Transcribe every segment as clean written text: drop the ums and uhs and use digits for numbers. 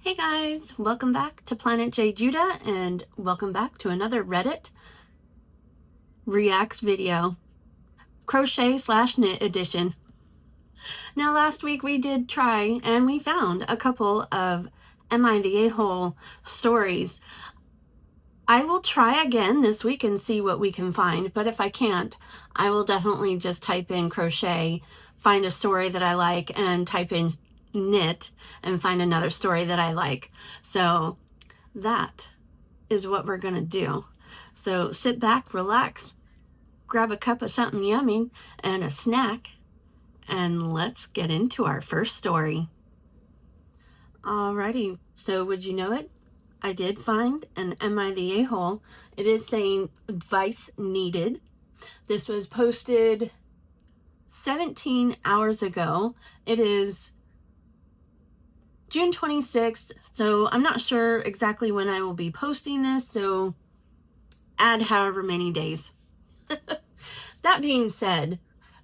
Hey guys, welcome back to Planet JeJuDa and welcome back to another Reddit Reacts video, crochet/knit edition. Now last week we did try and we found a couple of Am I the A-hole stories. I will try again this week and see what we can find, but if I can't, I will definitely just type in crochet, find a story that I like, and type in knit and find another story that I like. So that is what we're gonna do. So sit back, relax, grab a cup of something yummy and a snack, and let's get into our first story. Alrighty, so would you know it? I did find an Am I the A-hole? It is saying advice needed. This was posted 17 hours ago. It is June 26th, so I'm not sure exactly when I will be posting this, so add however many days. That being said,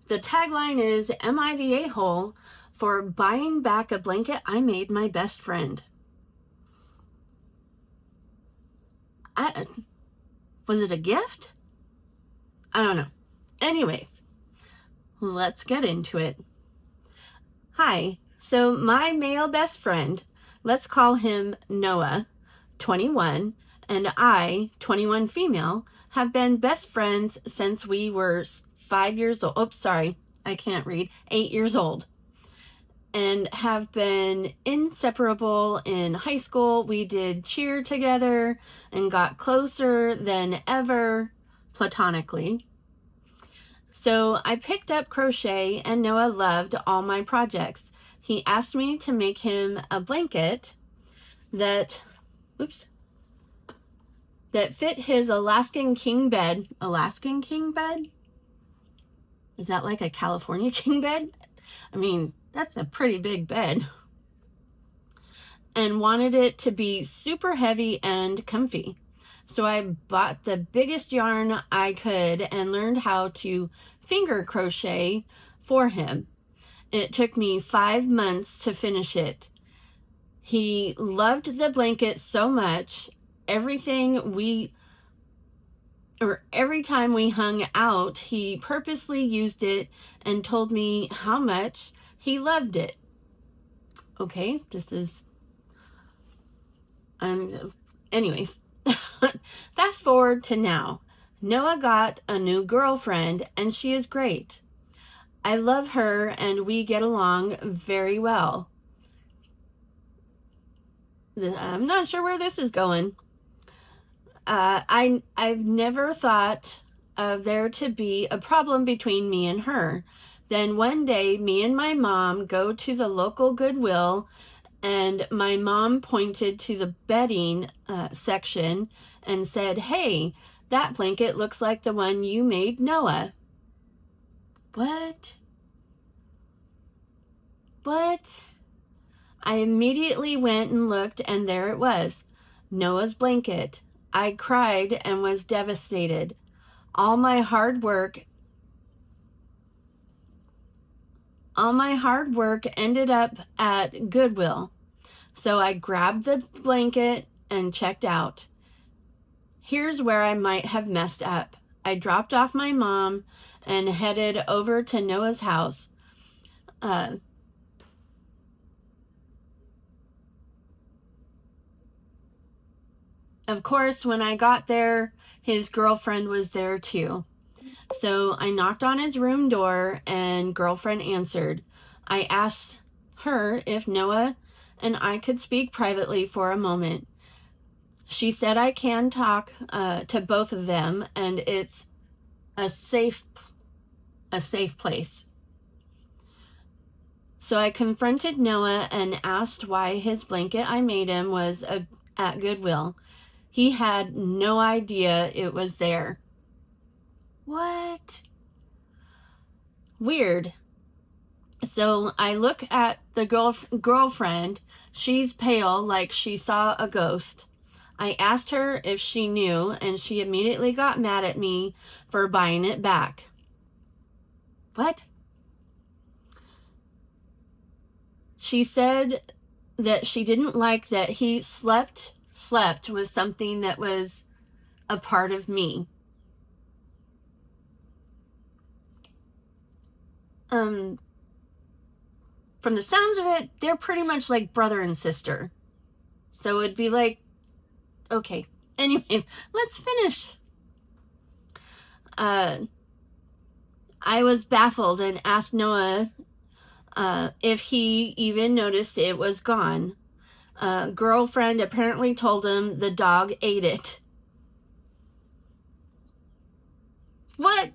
the tagline is, Am I the A-hole for buying back a blanket I made my best friend? Was it a gift? I don't know. Anyways, let's get into it. Hi. So my male best friend, let's call him Noah, 21, and I, 21 female, have been best friends since we were 5 years old. Oops, sorry, I can't read. 8 years old. And have been inseparable in high school. We did cheer together and got closer than ever platonically. So I picked up crochet and Noah loved all my projects. He asked me to make him a blanket that fit his Alaskan king bed. Alaskan king bed? Is that like a California king bed? I mean, that's a pretty big bed. And wanted it to be super heavy and comfy. So I bought the biggest yarn I could and learned how to finger crochet for him. It took me 5 months to finish it. He loved the blanket so much. Every time we hung out, he purposely used it and told me how much he loved it. Okay, anyways, fast forward to now. Noah got a new girlfriend and she is great. I love her and we get along very well. I'm not sure where this is going. I've never thought of there to be a problem between me and her. Then one day, me and my mom go to the local Goodwill, and my mom pointed to the bedding section and said, "Hey, that blanket looks like the one you made Noah." What? I immediately went and looked, and there it was, Noah's blanket. I cried and was devastated. All my hard work ended up at Goodwill. So I grabbed the blanket and checked out. Here's where I might have messed up. I dropped off my mom and headed over to Noah's house. Of course, when I got there, his girlfriend was there too. So I knocked on his room door and girlfriend answered. I asked her if Noah and I could speak privately for a moment. She said I can talk to both of them and it's a safe place. So I confronted Noah and asked why his blanket I made him was at Goodwill. He had no idea it was there. What? Weird. So I look at the girlfriend. She's pale, like she saw a ghost. I asked her if she knew, and she immediately got mad at me for buying it back. What? She said that she didn't like that he slept with something that was a part of me. From the sounds of it, they're pretty much like brother and sister. So it'd be like, okay. Anyway, let's finish. I was baffled and asked Noah if he even noticed it was gone. Girlfriend apparently told him the dog ate it. What?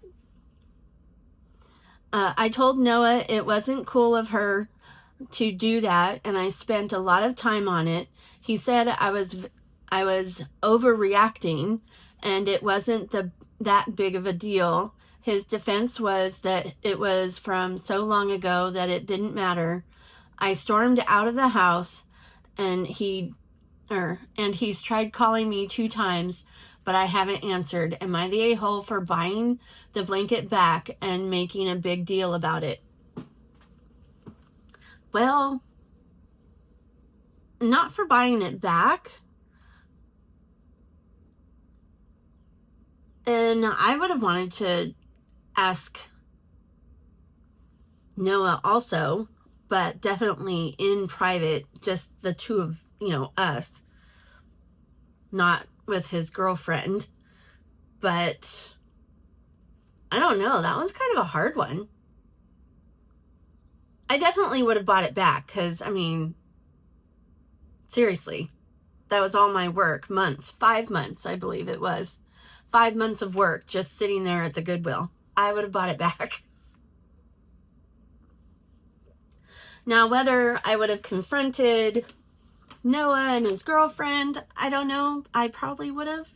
I told Noah it wasn't cool of her to do that, and I spent a lot of time on it. He said I was overreacting, and it wasn't that big of a deal. His defense was that it was from so long ago that it didn't matter. I stormed out of the house, and he's tried calling me 2 times, but I haven't answered. Am I the a-hole for buying the blanket back and making a big deal about it? Well, not for buying it back. And I would have wanted to ask Noah also, but definitely in private, just the two of, us, not with his girlfriend. But I don't know, that one's kind of a hard one. I definitely would have bought it back, because, seriously, that was all my work, 5 months, I believe it was. 5 months of work just sitting there at the Goodwill. I would have bought it back. Now, whether I would have confronted Noah and his girlfriend, I don't know. I probably would have.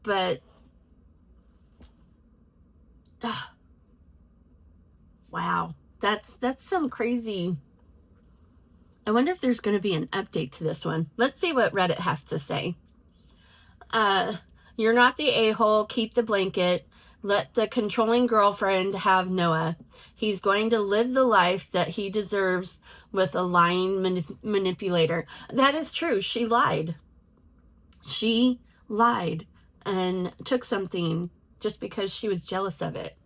But, wow, that's some crazy. I wonder if there's going to be an update to this one. Let's see what Reddit has to say. You're not the a-hole. Keep the blanket. Let the controlling girlfriend have Noah. He's going to live the life that he deserves with a lying manipulator. That is true. She lied. She lied and took something just because she was jealous of it.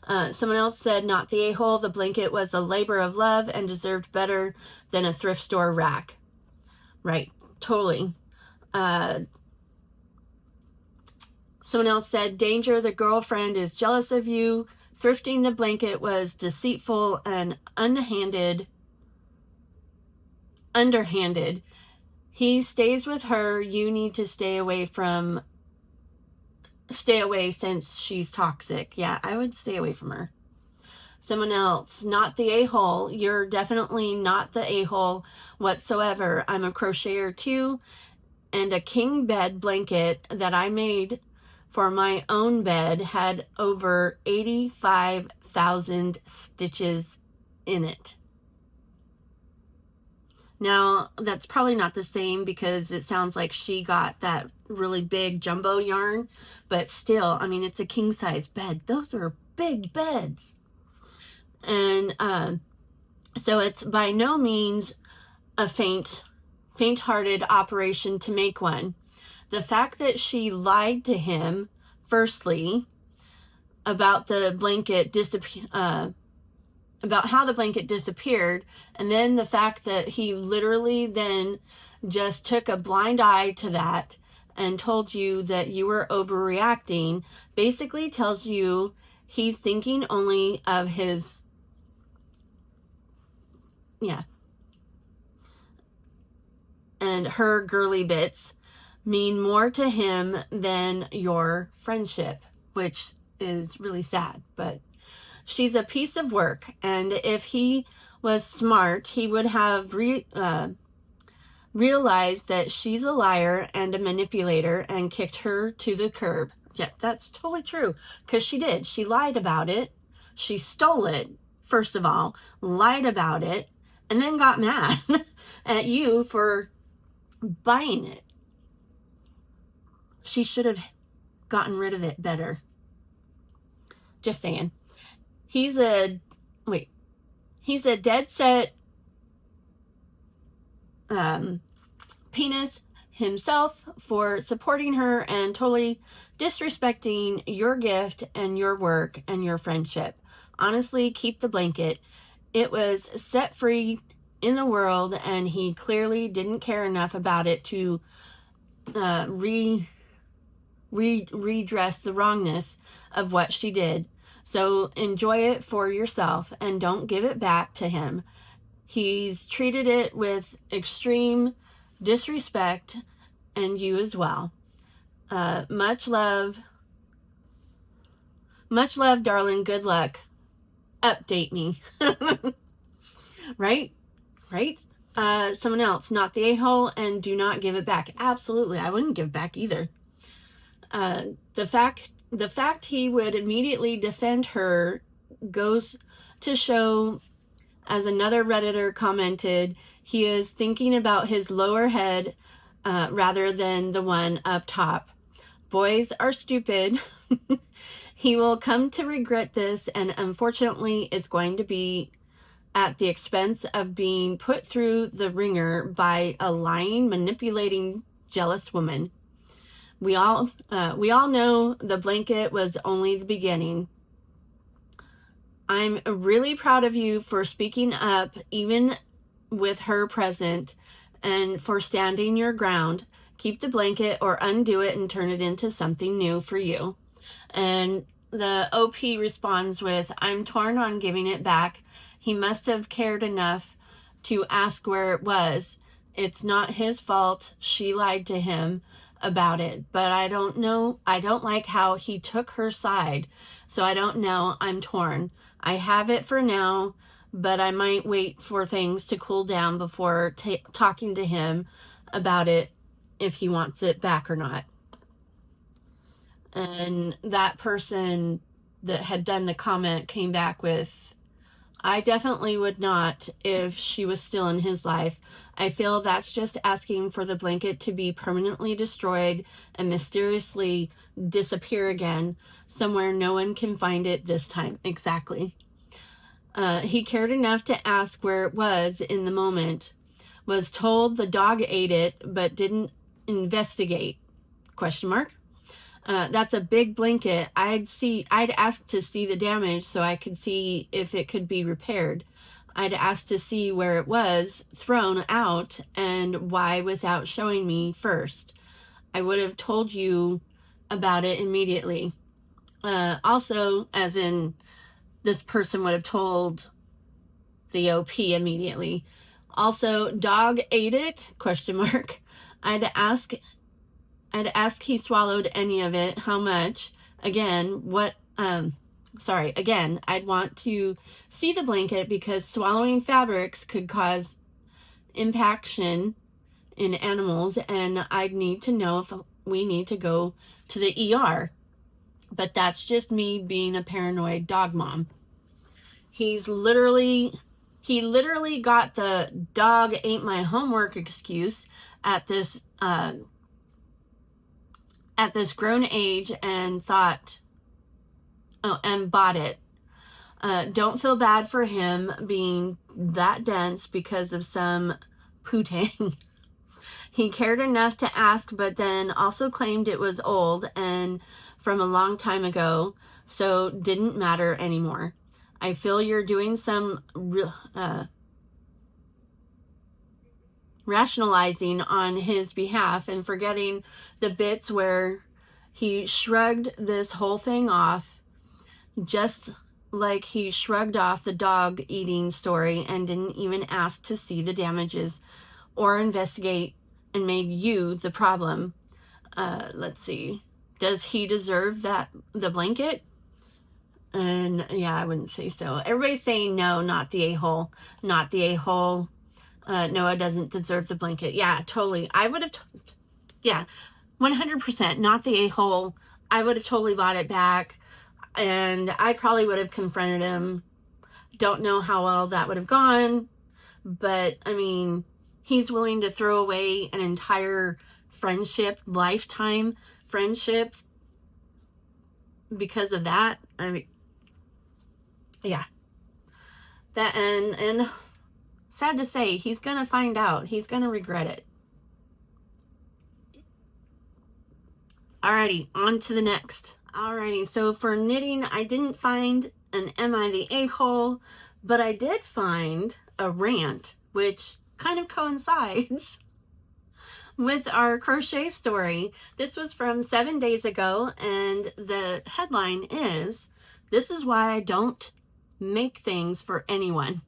Someone else said, not the a-hole. The blanket was a labor of love and deserved better than a thrift store rack. Right. Totally. Someone else said, danger, the girlfriend is jealous of you. Thrifting the blanket was deceitful and underhanded. He stays with her. You need to stay away since she's toxic. Yeah, I would stay away from her. Someone else, not the a-hole. You're definitely not the a-hole whatsoever. I'm a crocheter too, and a king bed blanket that I made for my own bed had over 85,000 stitches in it. Now, that's probably not the same because it sounds like she got that really big jumbo yarn, but still, it's a king size bed. Those are big beds. And so it's by no means a faint-hearted operation to make one. The fact that she lied to him, firstly, about the blanket about how the blanket disappeared, and then the fact that he literally then just took a blind eye to that and told you that you were overreacting, basically tells you he's thinking only of his, and her girly bits mean more to him than your friendship, which is really sad. But she's a piece of work, and if he was smart, he would have realized that she's a liar and a manipulator and kicked her to the curb. Yeah, that's totally true, because she did. She lied about it. She stole it, first of all, lied about it, and then got mad at you for buying it. She should have gotten rid of it better. Just saying. He's a dead set penis himself for supporting her and totally disrespecting your gift and your work and your friendship. Honestly, keep the blanket. It was set free in the world, and he clearly didn't care enough about it to redress the wrongness of what she did. So enjoy it for yourself and don't give it back to him. He's treated it with extreme disrespect, and you as well. Much love, darling. Good luck. Update me. Right? Someone else, not the a-hole, and do not give it back. Absolutely, I wouldn't give back either. The fact he would immediately defend her goes to show, as another Redditor commented, he is thinking about his lower head rather than the one up top. Boys are stupid. He will come to regret this, and unfortunately it's going to be at the expense of being put through the ringer by a lying, manipulating, jealous woman. We all know the blanket was only the beginning. I'm really proud of you for speaking up, even with her present, and for standing your ground. Keep the blanket or undo it and turn it into something new for you. And the OP responds with, I'm torn on giving it back. He must have cared enough to ask where it was. It's not his fault she lied to him about it, but I don't know. I don't like how he took her side, so I don't know. I'm torn. I have it for now, but I might wait for things to cool down before talking to him about it, if he wants it back or not. And that person that had done the comment came back with, I definitely would not if she was still in his life. I feel that's just asking for the blanket to be permanently destroyed and mysteriously disappear again somewhere no one can find it this time. Exactly. He cared enough to ask where it was in the moment. Was told the dog ate it, but didn't investigate. ? That's a big blanket. I'd ask to see the damage so I could see if it could be repaired. I'd ask to see where it was thrown out and why without showing me first. I would have told you about it immediately. Also, as in, this person would have told the OP immediately. Also, dog ate it? ? I'd ask he swallowed any of it, how much. Again, I'd want to see the blanket because swallowing fabrics could cause impaction in animals, and I'd need to know if we need to go to the ER. But that's just me being a paranoid dog mom. He literally got the dog ate my homework excuse at this grown age and bought it. Don't feel bad for him being that dense because of some poo-tang. He cared enough to ask, but then also claimed it was old and from a long time ago, so didn't matter anymore. I feel you're doing some rationalizing on his behalf and forgetting the bits where he shrugged this whole thing off, just like he shrugged off the dog eating story and didn't even ask to see the damages or investigate and made you the problem. Let's see. Does he deserve the blanket? And yeah, I wouldn't say so. Everybody's saying no, not the a-hole. Not the a-hole. Noah doesn't deserve the blanket. Yeah, totally. I would have, 100%, not the a-hole. I would have totally bought it back, and I probably would have confronted him. Don't know how well that would have gone, but I mean, he's willing to throw away an entire friendship, lifetime friendship because of that. I mean, yeah. That and sad to say, he's going to find out. He's going to regret it. Alrighty, on to the next. Alrighty, so for knitting, I didn't find an Am I the A-hole, but I did find a rant, which kind of coincides with our crochet story. This was from 7 days ago, and the headline is, "This is why I don't make things for anyone."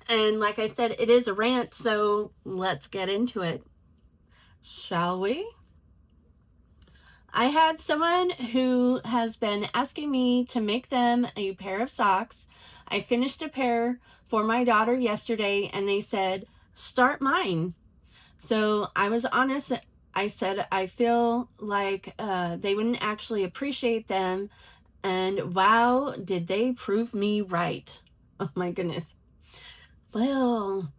And like I said, it is a rant, so let's get into it. Shall we? I had someone who has been asking me to make them a pair of socks. I finished a pair for my daughter yesterday, and they said, "Start mine." So I was honest. I said, I feel like they wouldn't actually appreciate them. And wow, did they prove me right. Oh my goodness. Well,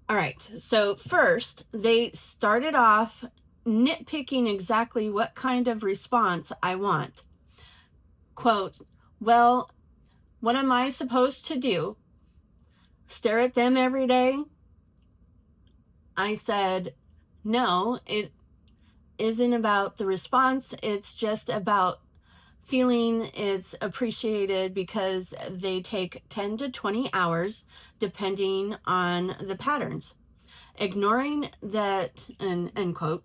all right. So first, they started off nitpicking exactly what kind of response I want. Quote, "Well, what am I supposed to do? Stare at them every day?" I said, no, it isn't about the response. It's just about feeling it's appreciated because they take 10 to 20 hours depending on the patterns. Ignoring that, end quote,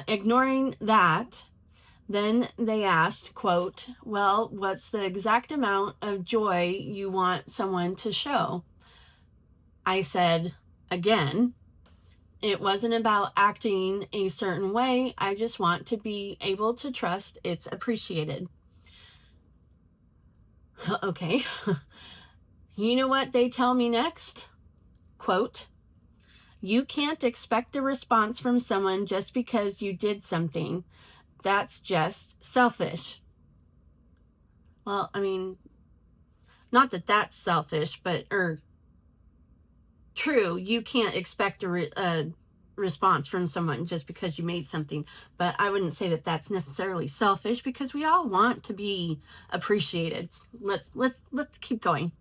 ignoring that, then they asked, quote, "Well, what's the exact amount of joy you want someone to show?" I said, again, it wasn't about acting a certain way. I just want to be able to trust it's appreciated. Okay. You know what they tell me next? Quote, "You can't expect a response from someone just because you did something. That's just selfish." Well, I mean, not that that's selfish, but, true, you can't expect a response from someone just because you made something, but I wouldn't say that that's necessarily selfish, because we all want to be appreciated. Let's keep going.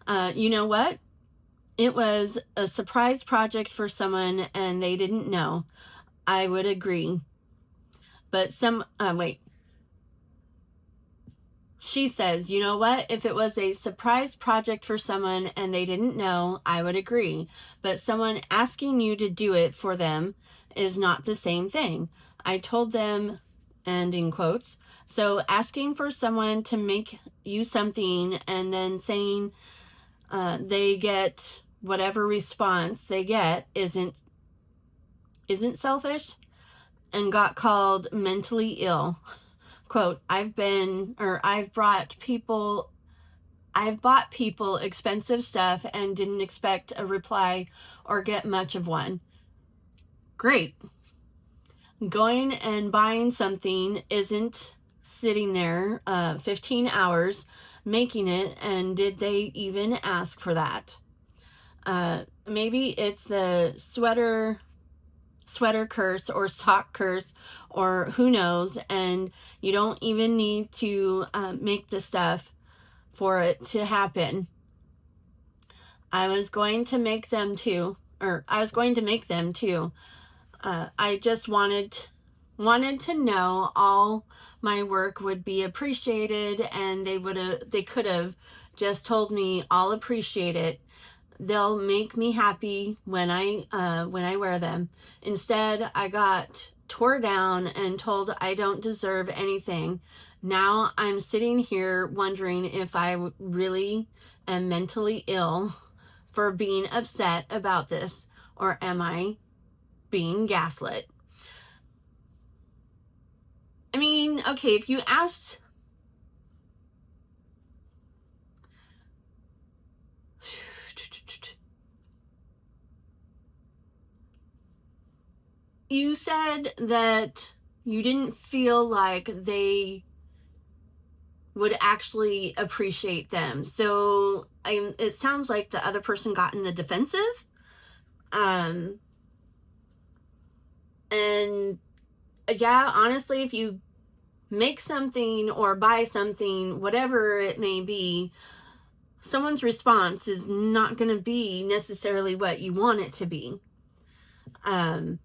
You know what? It was a surprise project for someone and they didn't know. I would agree. But wait. She says, "You know what? If it was a surprise project for someone and they didn't know, I would agree. But someone asking you to do it for them is not the same thing. I told them," and in quotes, so asking for someone to make you something and then saying they get whatever response they get isn't selfish, and got called mentally ill. Quote, I've bought people expensive stuff and didn't expect a reply or get much of one." Great. Going and buying something isn't sitting there 15 hours making it, and did they even ask for that? Maybe it's the sweater curse or sock curse, or who knows, and you don't even need to make the stuff for it to happen. I was going to make them too. I just wanted to know all my work would be appreciated, and they could have just told me, "I'll appreciate it. They'll make me happy when I wear them." Instead, I got tore down and told I don't deserve anything. Now I'm sitting here wondering if I really am mentally ill for being upset about this, or am I being gaslit? I mean, okay, if you asked, you said that you didn't feel like they would actually appreciate them. So it sounds like the other person got in the defensive. And yeah, honestly, if you make something or buy something, whatever it may be, someone's response is not going to be necessarily what you want it to be.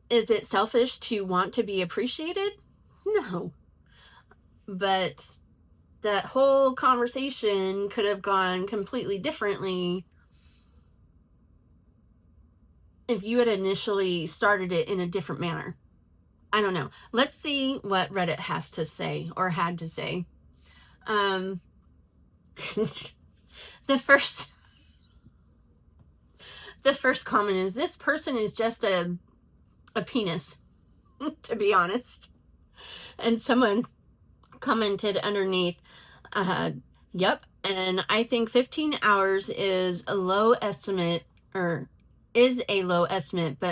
Is it selfish to want to be appreciated? No. But that whole conversation could have gone completely differently if you had initially started it in a different manner. I don't know. Let's see what Reddit has to say, or had to say. The first comment is, this person is just a penis, to be honest. And someone commented underneath, yep, and I think 15 hours is a low estimate, but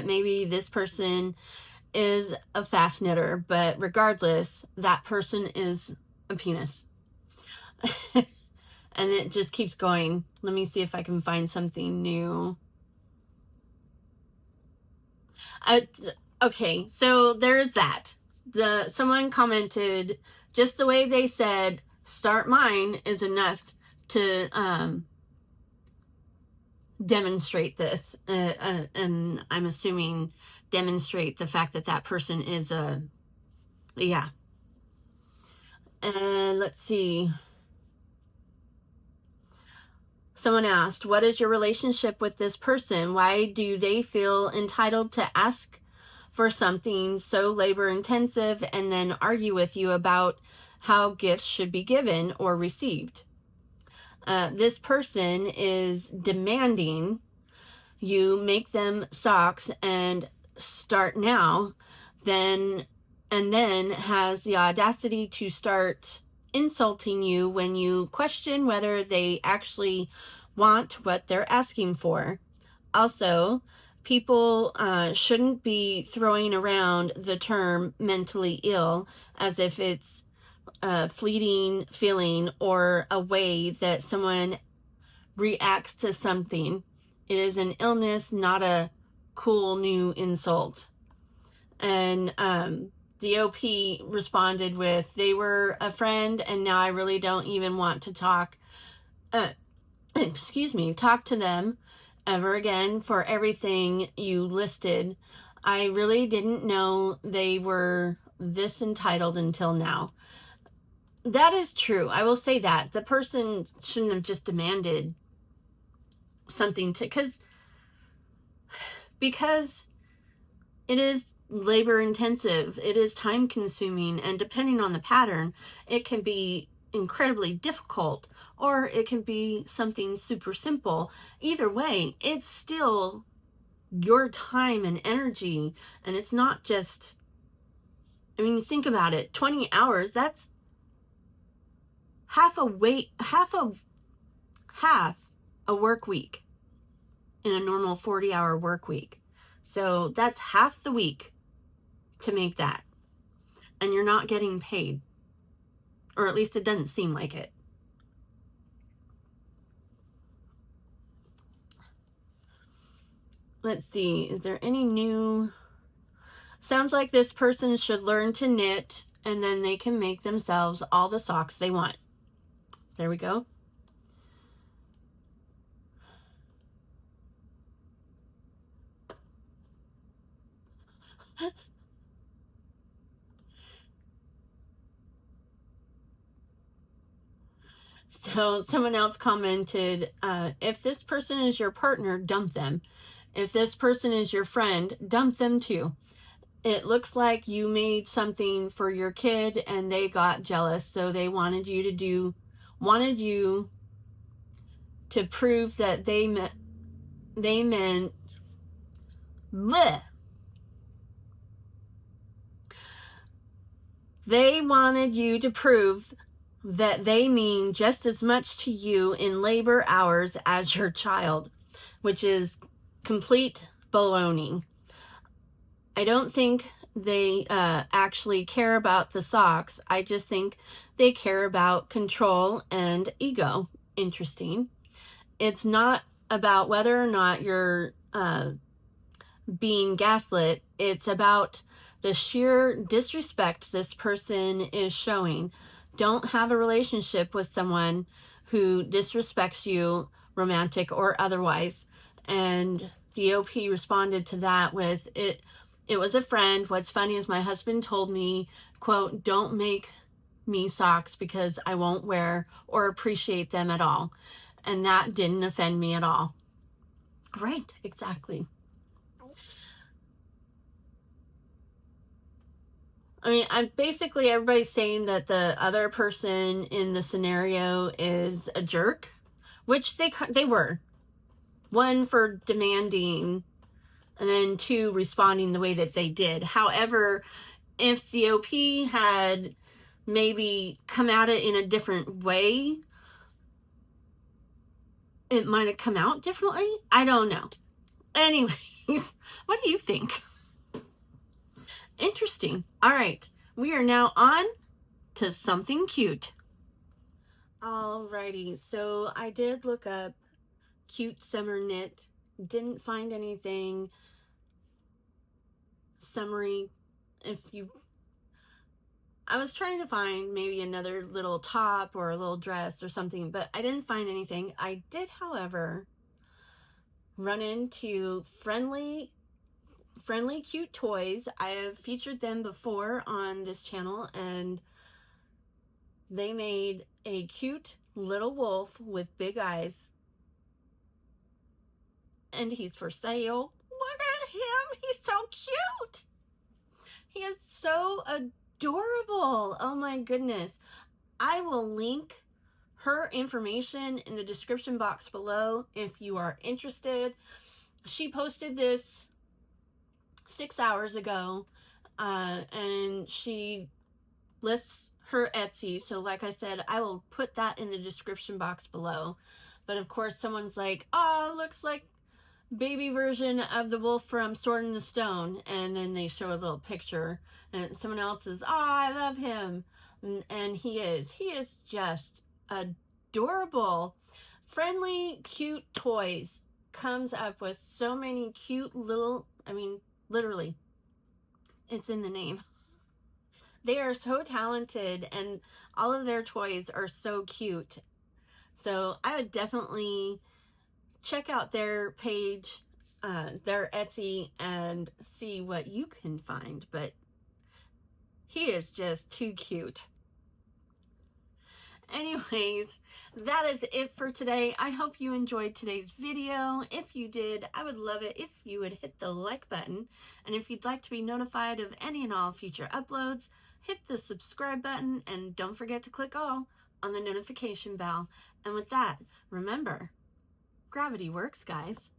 maybe this person is a fast knitter, but regardless, that person is a penis. And it just keeps going. Let me see if I can find something new. Okay, so there's that. Someone commented, just the way they said, start mine is enough to demonstrate this. And I'm assuming demonstrate the fact that that person is yeah. And let's see. Someone asked, what is your relationship with this person? Why do they feel entitled to ask for something so labor intensive and then argue with you about how gifts should be given or received? This person is demanding you make them socks and start now, and then has the audacity to start insulting you when you question whether they actually want what they're asking for. Also, people shouldn't be throwing around the term mentally ill as if it's a fleeting feeling or a way that someone reacts to something. It is an illness, not a cool new insult. And the OP responded with, they were a friend and now I really don't even want to talk to them ever again for everything you listed. I really didn't know they were this entitled until now. That is true. I will say that. The person shouldn't have just demanded something because it is labor intensive, it is time consuming, and depending on the pattern, it can be incredibly difficult, or it can be something super simple. Either way, it's still your time and energy, and it's not just, I mean, think about it, 20 hours, that's half a work week in a normal 40-hour work week. So that's half the week to make that, and you're not getting paid, or at least it doesn't seem like it. Let's see, is there any new? Sounds like this person should learn to knit, and then they can make themselves all the socks they want. There we go. So someone else commented, if this person is your partner, dump them. If this person is your friend, dump them too. It looks like you made something for your kid and they got jealous, so they wanted you to prove that they meant bleh. They wanted you to prove that they mean just as much to you in labor hours as your child, which is complete baloney. I don't think they actually care about the socks. I just think they care about control and ego. Interesting. It's not about whether or not you're being gaslit. It's about the sheer disrespect this person is showing. Don't have a relationship with someone who disrespects you romantic or otherwise. And the OP responded to that with, it was a friend. What's funny is my husband told me, quote, don't make me socks because I won't wear or appreciate them at all. And that didn't offend me at all. Right, exactly. I mean, I'm basically, everybody's saying that the other person in the scenario is a jerk, which they were. One, for demanding, and then two, responding the way that they did. However, if the OP had maybe come at it in a different way, it might have come out differently. I don't know. Anyways, what do you think? Interesting. All right, we are now on to something cute. Alrighty, so I did look up cute summer knit, didn't find anything summery. I was trying to find maybe another little top or a little dress or something, but I didn't find anything. I did, however, run into friendly cute toys. I have featured them before on this channel, and they made a cute little wolf with big eyes, and he's for sale. Look at him, he's so cute. He is so adorable. Oh my goodness. I will link her information in the description box below if you are interested. She posted this 6 hours ago, and she lists her Etsy. So like I said, I will put that in the description box below. But of course, someone's like, oh, looks like baby version of the wolf from Sword in the Stone, and then they show a little picture, and someone else is, oh, I love him, and he is just adorable. Friendly cute toys comes up with so many cute little, I mean, literally, it's in the name. They are so talented, and all of their toys are so cute. So I would definitely check out their page, their Etsy, and see what you can find. But he is just too cute. Anyways, that is it for today. I hope you enjoyed today's video. If you did, I would love it if you would hit the like button. And if you'd like to be notified of any and all future uploads, hit the subscribe button, and don't forget to click all on the notification bell. And with that, remember, gravity works, guys.